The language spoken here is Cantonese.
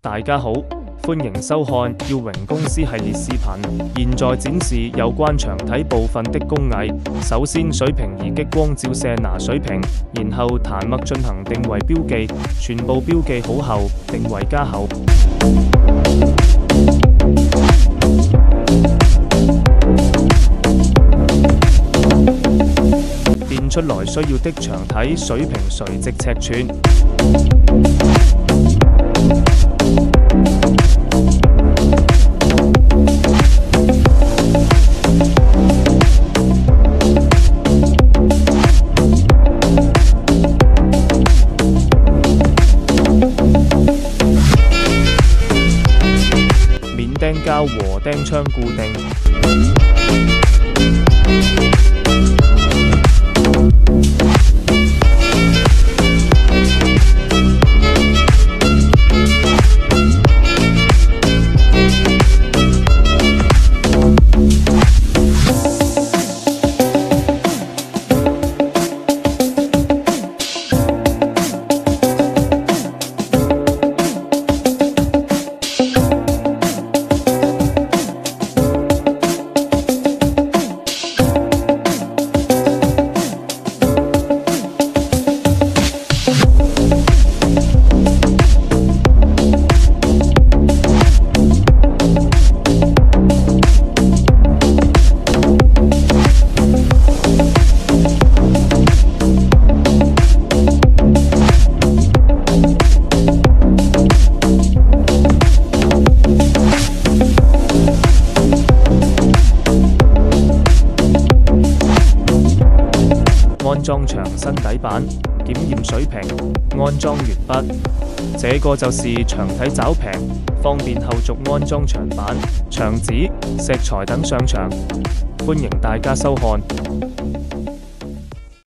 大家好，歡迎收看耀榮公司系列視頻。現在展示有關牆體部分的工藝。首先，水平儀激光照射拿水平，然後彈墨進行定位標記，全部標記好後，定位加厚。變出來需要的牆體水平垂直尺寸。面釘膠和釘槍固定。安裝牆身底板，檢驗水平，安裝完畢。這個就是牆體找平，方便後續安裝牆板、牆紙、石材等上牆。歡迎大家收看。